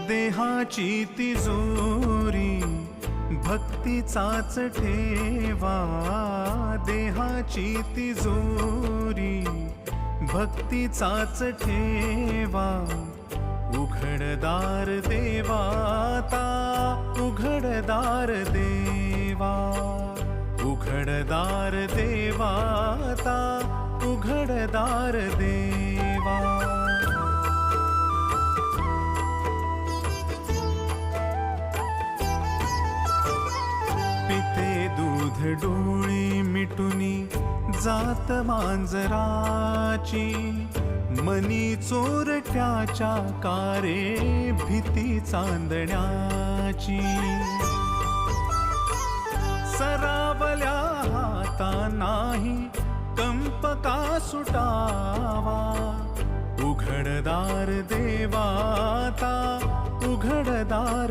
देहाची तिजोरी भक्तीचाच ठेवा, देहाची तिजोरी भक्तीचाच ठेवा. उघडदार देवाता, उघडदार देवा, उघडदार देवाता, उघडदार देवा. पिते दूध डोळी मिटुनी जात मांजराची, मनी चोरट्याच्या कारे भीती चांदण्याची. सरावल्या हाता नाही कंप का सुटावा, उघडदार देवाता, उघडदार